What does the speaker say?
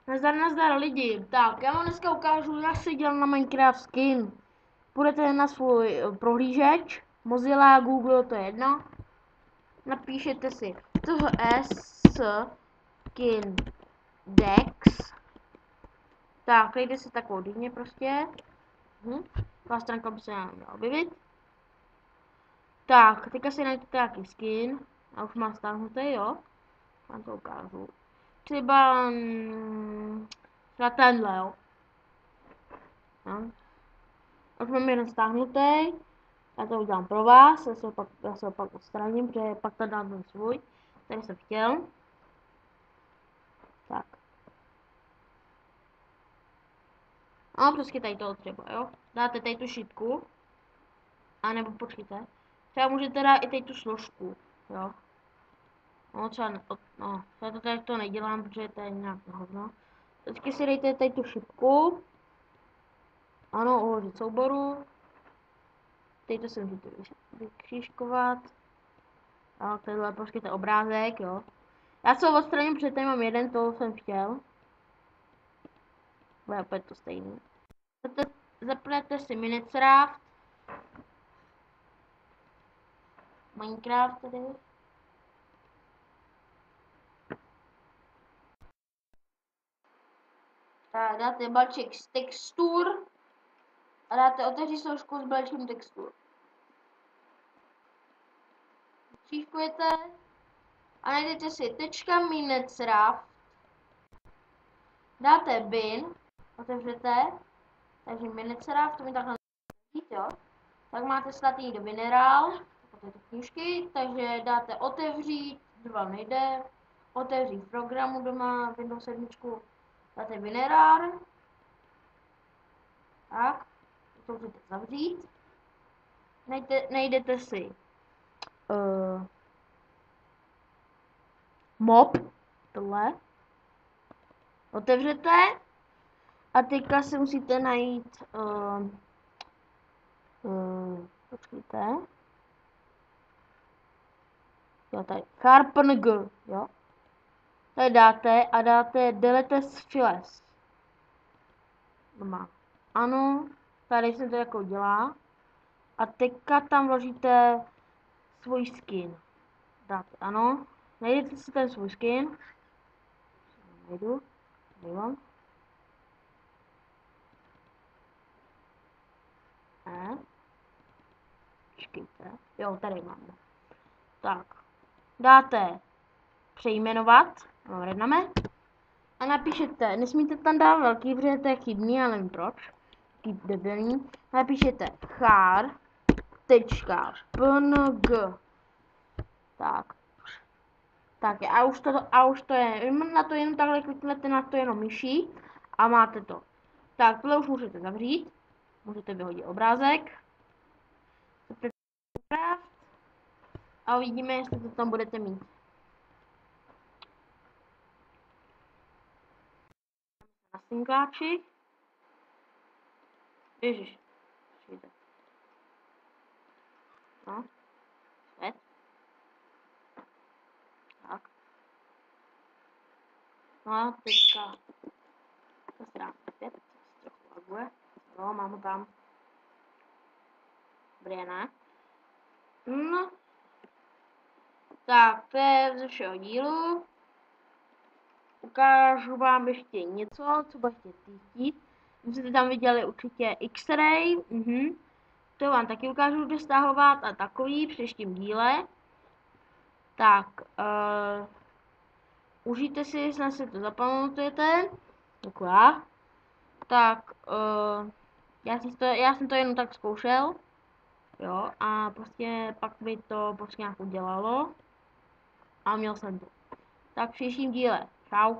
Nazdar lidi. Tak, já vám dneska ukážu, jak se dělá na Minecraft skin. Půjdete na svůj prohlížeč, Mozilla, Google, to je jedno. Napíšete si skin dex. Tak, najde si takovou dýně prostě. Taková stránka by se měla objevit. Tak, teďka si najdete nějaký skin. A už mám stáhnutý, jo. Vám to ukážu. Třeba tenhle, jo. No. Už mám jeden stáhnutý. Já to udělám pro vás, já se ho pak odstraním, protože pak tady dám ten svůj, který jsem chtěl. Tak. A prostě tady toho třeba, jo. Dáte tady tu šipku. A nebo počkejte. Třeba můžete dát i tady tu složku, jo. No třeba, já to tady to nedělám, protože to je nějak hovno. Vždycky si dejte tady tu šipku. Ano, uložit souboru. Teď to se můžete vykřížkovat. A tohle prostě ten obrázek, jo. Já se ho odstraním, protože tady mám jeden, toho jsem chtěl. Bude opět to stejný. Zapnete si Minecraft. Minecraft tedy. Tak dáte balíček z textur. A dáte otevřít složku s balíčkem textur. Křížkujete. A najdete si .minecraft. Dáte bin. Otevřete. Takže Minecraft, to mi takhle najít, jo. Tak máte slatý do minerál. Tyto knížky, takže dáte otevřít, to vám nejde. Otevřít programu doma, Windows 7. Dáte minerál. Tak. To můžete zavřít. Najdete si mob. Tohle. Otevřete. A teďka si musíte najít počkejte. Jo, tady Harpng, jo. Tady dáte a dáte delete files. Doma. Ano, tady se to jako dělá. A teďka tam vložíte svůj skin. Dáte ano. Najdete si ten svůj skin. Najdu. Dívám. Počkejte. Jo, tady mám. Tak. Dáte přejmenovat. Redneme. A napíšete, nesmíte tam dát velký, protože to je chybný, ale nevím proč. Taký debilní. Napíšete char.png. Tak. Tak, a už to je, na to jenom takhle kliknete na to jenom myší a máte to. Tak, tohle už můžete zavřít. Můžete vyhodit obrázek. A uvidíme, jestli to tam budete mít. Na synkláči. Ježiš. No. Svět. Tak. No a teďka. To se dá svět. Trochu laguje. No, mám ho tam. Dobré, ne? No. Tak, to je ze všeho dílu. Ukážu vám ještě něco, co budete chtít. Vy jste tam viděli určitě X-Ray. To vám taky ukážu, kde stahovat a takový v příštím díle. Tak, užijte si, jestli si to zapamatujete. Taková. Tak, já jsem to jenom tak zkoušel. Jo, a prostě pak mi to prostě nějak udělalo. A měl jsem to. Tak v příštím díle. Čau.